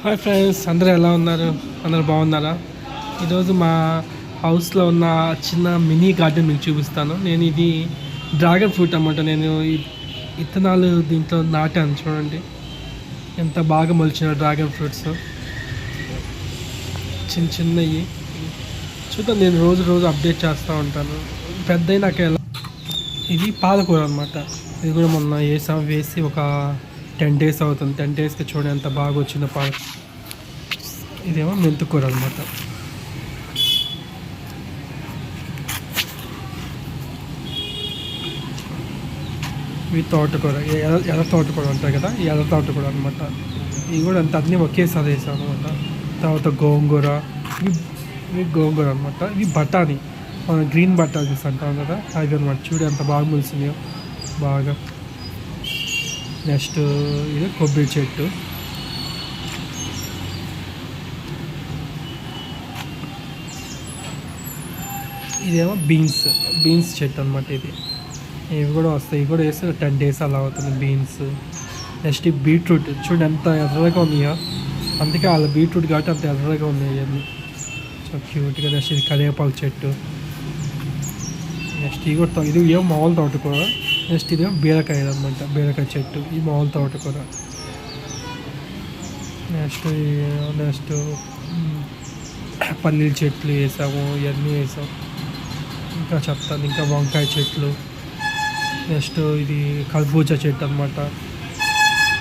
Hi friends, అందరూ ఎలా ఉన్నారు? అందరూ బాగున్నారా? ఈరోజు మా హౌస్లో ఉన్న చిన్న మినీ గార్డెన్ మీకు చూపిస్తాను. నేను ఇది డ్రాగన్ ఫ్రూట్ అన్నమాట. నేను ఇత్తనాలు దీంట్లో నాటాను. చూడండి ఎంత బాగా మొలిచిన డ్రాగన్ ఫ్రూట్స్ చిన్న చిన్నవి. చూద్దాం, నేను రోజు అప్డేట్ చేస్తూ ఉంటాను. పెద్దవి నాకు ఎలా. ఇది పాలకూర అనమాట. ఇది కూడా మొన్న వేసి ఒక 10 days అవుతుంది. 10 daysకి చూడండి ఎంత బాగా వచ్చిందో పాలకూర. ఇదేమో మెంతుకూర అనమాట. ఇవి తోటకూర, ఎర్ర తోటకూర ఉంటాయి కదా, ఈ ఎర్ర తోటకూర అనమాట. ఇవి కూడా అంత అన్నీ ఒకేసారి వేసాం అనమాట. తర్వాత గోంగూర, ఇవి గోంగూర అనమాట. ఇవి బఠానీ, మనం గ్రీన్ బఠానీస్ అంటాం కదా, అవి అనమాట. చూడు ఎంత బాగా ములిసినాయో బాగా. నెక్స్ట్ ఇది కొబ్బరి చెట్టు. ఇదేమో బీన్స్ చెట్టు అనమాట. ఇవి కూడా వస్తాయి. ఇవి కూడా వేస్తే 10 days అలా అవుతుంది బీన్స్. నెక్స్ట్ ఈ బీట్రూట్ చూడండి ఎంత ఎర్రగా ఉన్నాయో, అందుకే వాళ్ళ బీట్రూట్ కాబట్టి అంత ఎర్రగా ఉన్నాయి అన్నీ, సో క్యూట్గా. నెక్స్ట్ ఇది కరివేపాకు చెట్టు. నెక్స్ట్ ఇది ఏమో మామూలు తోటకూర. నెక్స్ట్ ఇదేమో బీరకాయ అనమాట, బీరకాయ చెట్టు. ఈ మామూలు తోటకూర. నెక్స్ట్ పల్లీల చెట్లు వేసాము, ఇవన్నీ వేసాము. ఇంకా చెప్తాను, ఇంకా వంకాయ చెట్లు. నెక్స్ట్ ఇది కర్బూజా చెట్టు అనమాట,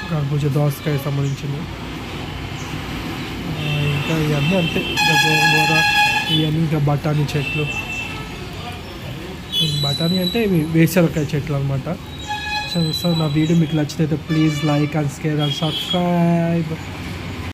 కర్బూజా దోసకాయ సంబంధించింది. ఇంకా ఇవన్నీ అంతే. ఇంకా గోంగూర, ఇవన్నీ. ఇంకా బఠానీ చెట్లు. బఠానీ అంటే ఇవి వేసరకాయ చెట్లు అనమాట. సో నా వీడియో మీకు నచ్చితే please like and share and subscribe.